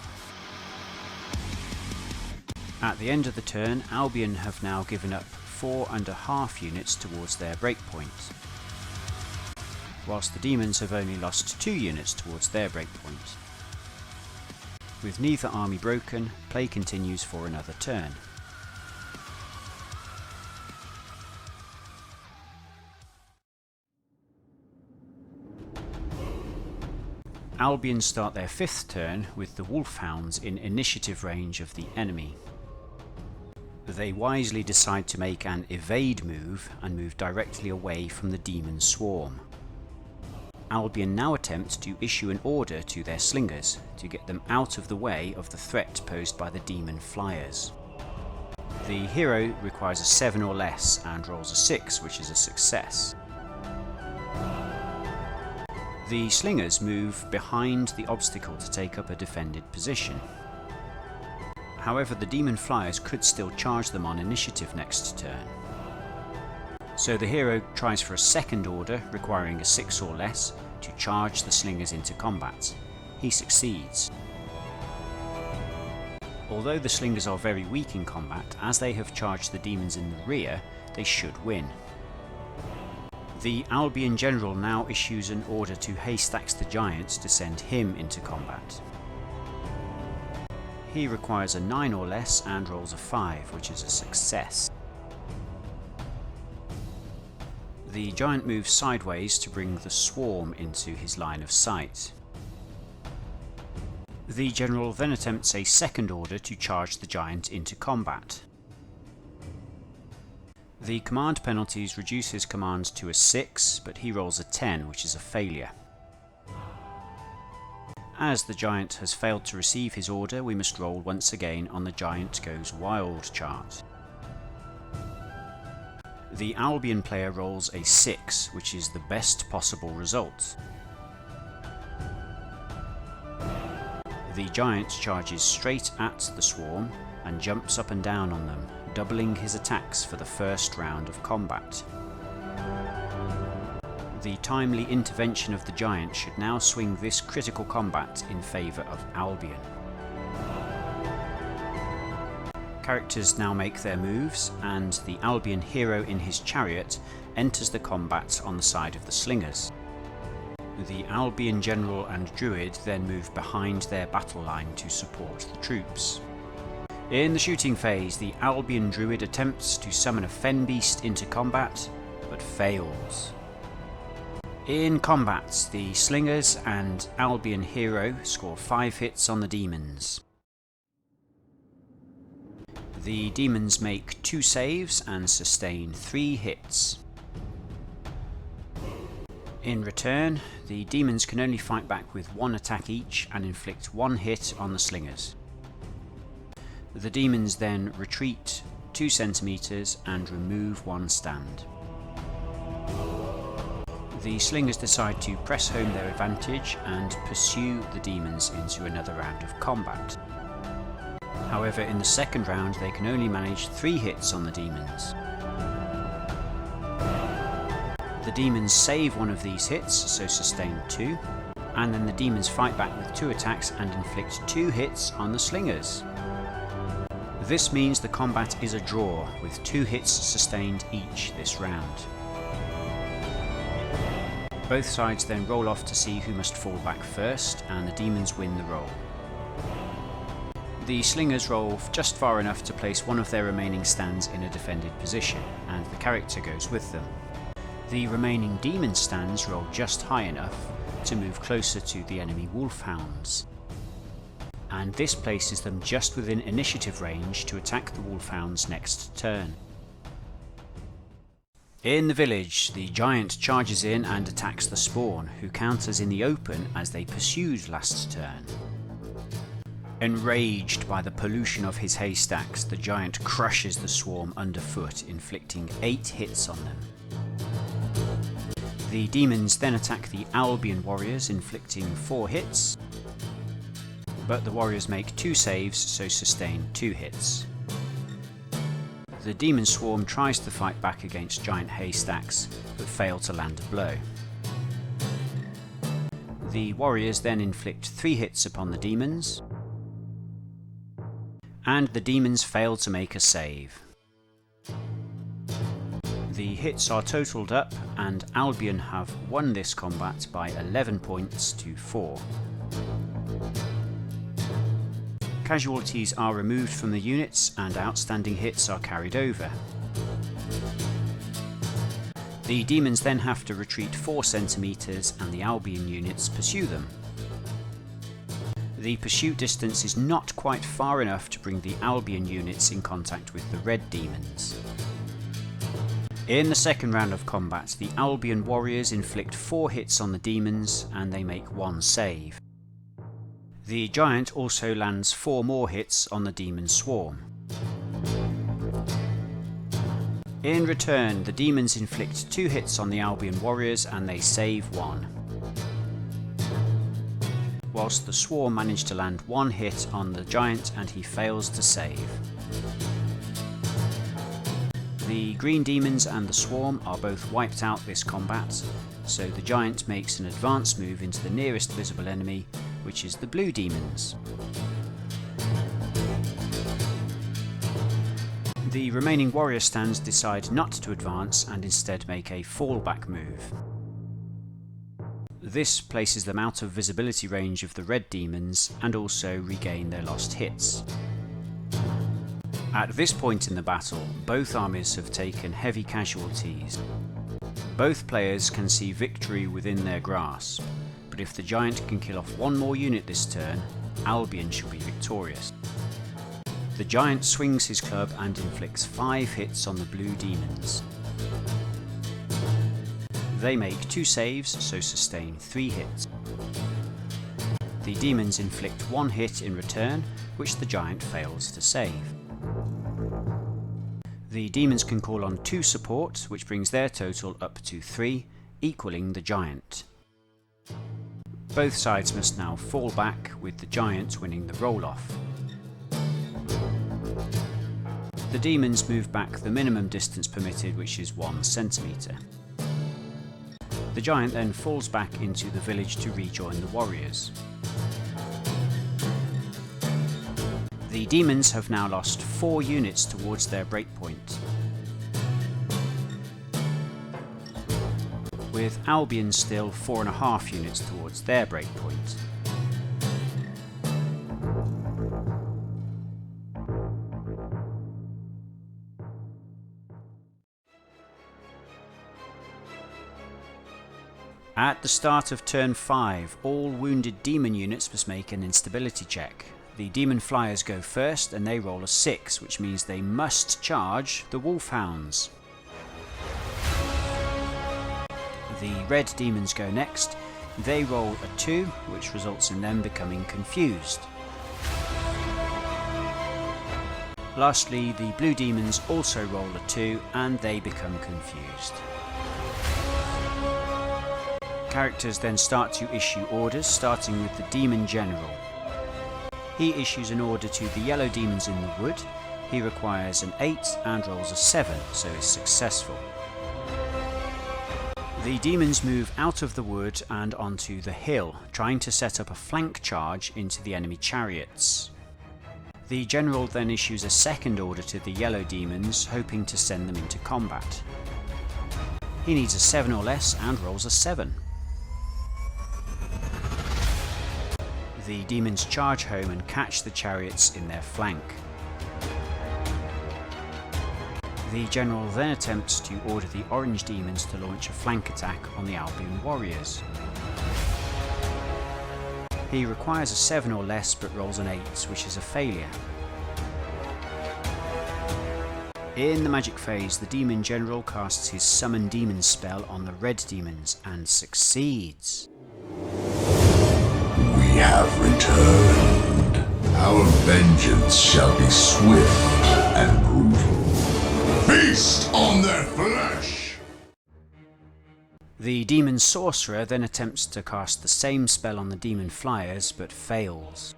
At the end of the turn, Albion have now given up 4.5 units towards their breakpoint, whilst the demons have only lost 2 units towards their breakpoint. With neither army broken, play continues for another turn. Albion start their 5th turn with the Wolfhounds in initiative range of the enemy. They wisely decide to make an evade move and move directly away from the demon swarm. Albion now attempt to issue an order to their slingers to get them out of the way of the threat posed by the demon flyers. The hero requires a 7 or less and rolls a 6, which is a success. The slingers move behind the obstacle to take up a defended position. However, the demon flyers could still charge them on initiative next turn. So the hero tries for a second order, requiring a 6 or less, to charge the slingers into combat. He succeeds. Although the slingers are very weak in combat, as they have charged the demons in the rear, they should win. The Albion General now issues an order to Haystacks the Giant to send him into combat. He requires a 9 or less and rolls a 5, which is a success. The giant moves sideways to bring the swarm into his line of sight. The general then attempts a second order to charge the giant into combat. The command penalties reduce his command to a 6, but he rolls a 10, which is a failure. As the giant has failed to receive his order, we must roll once again on the Giant Goes Wild chart. The Albion player rolls a 6, which is the best possible result. The giant charges straight at the swarm and jumps up and down on them, doubling his attacks for the first round of combat. The timely intervention of the giant should now swing this critical combat in favour of Albion. Characters now make their moves, and the Albion hero in his chariot enters the combat on the side of the slingers. The Albion general and druid then move behind their battle line to support the troops. In the shooting phase, the Albion druid attempts to summon a fen beast into combat, but fails. In combat, the slingers and Albion hero score 5 hits on the demons. The demons make 2 saves and sustain 3 hits. In return, the demons can only fight back with 1 attack each and inflict 1 hit on the slingers. The demons then retreat 2 centimeters and remove 1 stand. The slingers decide to press home their advantage and pursue the demons into another round of combat. However, in the second round they can only manage 3 hits on the demons. The demons save 1 of these hits, so sustain 2, and then the demons fight back with 2 attacks and inflict 2 hits on the slingers. This means the combat is a draw, with 2 hits sustained each this round. Both sides then roll off to see who must fall back first, and the demons win the roll. The slingers roll just far enough to place one of their remaining stands in a defended position, and the character goes with them. The remaining demon stands roll just high enough to move closer to the enemy wolfhounds, and this places them just within initiative range to attack the wolfhounds next turn. In the village, the giant charges in and attacks the spawn, who counters in the open as they pursued last turn. Enraged by the pollution of his haystacks, the giant crushes the swarm underfoot, inflicting 8 hits on them. The demons then attack the Albion warriors, inflicting 4 hits, but the warriors make 2 saves, so sustain 2 hits. The demon swarm tries to fight back against giant haystacks, but fail to land a blow. The warriors then inflict 3 hits upon the demons, and the demons fail to make a save. The hits are totalled up, and Albion have won this combat by 11 points to 4. Casualties are removed from the units, and outstanding hits are carried over. The demons then have to retreat 4 centimeters, and the Albion units pursue them. The pursuit distance is not quite far enough to bring the Albion units in contact with the red demons. In the second round of combat, the Albion warriors inflict 4 hits on the demons, and they make 1 save. The giant also lands 4 more hits on the demon swarm. In return, the demons inflict 2 hits on the Albion warriors, and they save 1. Whilst the swarm manage to land 1 hit on the giant, and he fails to save. The green demons and the swarm are both wiped out this combat, so the giant makes an advance move into the nearest visible enemy, which is the blue demons. The remaining warrior stands decide not to advance and instead make a fallback move. This places them out of visibility range of the red demons and also regain their lost hits. At this point in the battle, both armies have taken heavy casualties. Both players can see victory within their grasp, but if the giant can kill off 1 more unit this turn, Albion shall be victorious. The giant swings his club and inflicts 5 hits on the blue demons. They make 2 saves, so sustain 3 hits. The demons inflict 1 hit in return, which the giant fails to save. The demons can call on 2 support, which brings their total up to 3, equaling the giant. Both sides must now fall back, with the giant winning the roll-off. The demons move back the minimum distance permitted, which is 1 centimeter. The giant then falls back into the village to rejoin the warriors. The demons have now lost 4 units towards their breakpoint, with Albion still 4.5 units towards their breakpoint. At the start of turn 5, all wounded demon units must make an instability check. The demon flyers go first and they roll a 6, which means they must charge the wolfhounds. The red demons go next. They roll a 2, which results in them becoming confused. Lastly, the blue demons also roll a 2 and they become confused. Characters then start to issue orders, starting with the Demon General. He issues an order to the yellow demons in the wood. He requires an 8 and rolls a 7, so is successful. The demons move out of the wood and onto the hill, trying to set up a flank charge into the enemy chariots. The general then issues a second order to the yellow demons, hoping to send them into combat. He needs a 7 or less and rolls a 7. The demons charge home and catch the chariots in their flank. The general then attempts to order the orange demons to launch a flank attack on the Albion warriors. He requires a 7 or less but rolls an 8, which is a failure. In the magic phase, the demon general casts his summon demon spell on the red demons and succeeds. We have returned. Our vengeance shall be swift and brutal. Feast on their flesh! The demon sorcerer then attempts to cast the same spell on the demon flyers but fails.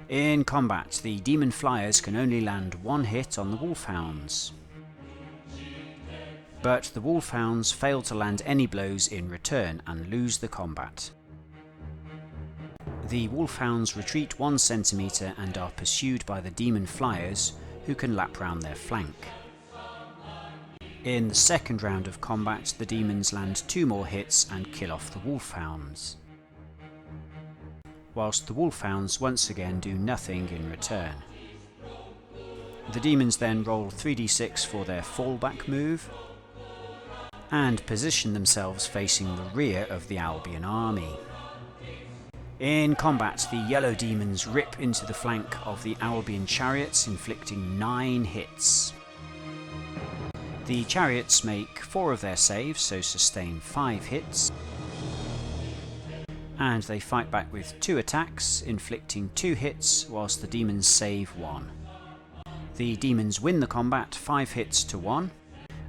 In combat, the demon flyers can only land 1 hit on the wolfhounds. But the wolfhounds fail to land any blows in return and lose the combat. The wolfhounds retreat 1 centimetre and are pursued by the demon flyers, who can lap round their flank. In the second round of combat, the demons land 2 more hits and kill off the wolfhounds, whilst the wolfhounds once again do nothing in return. The demons then roll 3d6 for their fallback move and position themselves facing the rear of the Albion army. In combat, the yellow demons rip into the flank of the Albion chariots, inflicting 9 hits. The chariots make 4 of their saves, so sustain 5 hits, and they fight back with 2 attacks, inflicting 2 hits, whilst the demons save 1. The demons win the combat 5 hits to 1,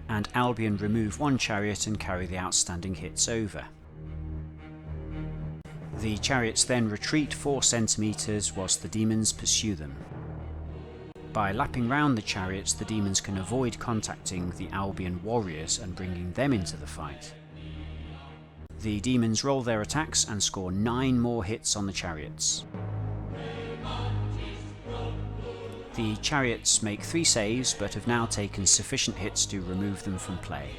and Albion remove 1 chariot and carry the outstanding hits over. The chariots then retreat 4 centimetres whilst the demons pursue them. By lapping round the chariots, the demons can avoid contacting the Albion warriors and bringing them into the fight. The demons roll their attacks and score 9 more hits on the chariots. The chariots make 3 saves but have now taken sufficient hits to remove them from play.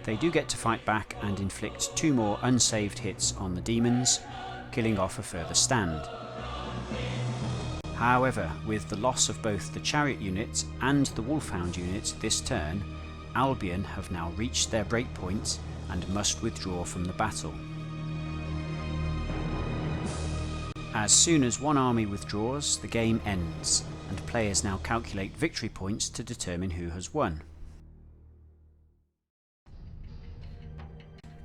They do get to fight back and inflict 2 more unsaved hits on the demons, killing off a further stand. However, with the loss of both the chariot unit and the wolfhound unit this turn, Albion have now reached their breakpoint and must withdraw from the battle. As soon as one army withdraws, the game ends, and players now calculate victory points to determine who has won.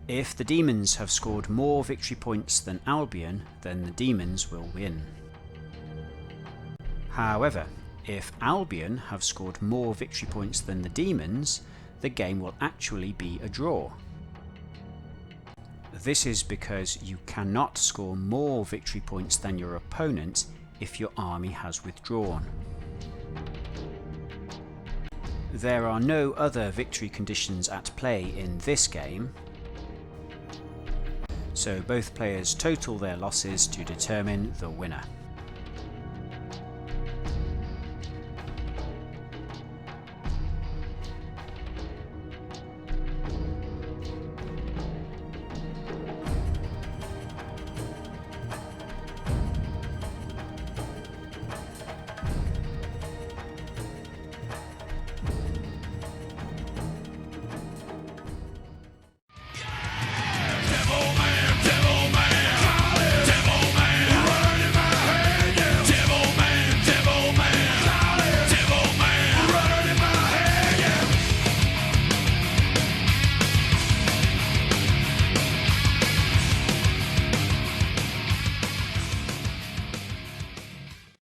If the demons have scored more victory points than Albion, then the demons will win. However, if Albion have scored more victory points than the demons, the game will actually be a draw. This is because you cannot score more victory points than your opponent if your army has withdrawn. There are no other victory conditions at play in this game, so both players total their losses to determine the winner.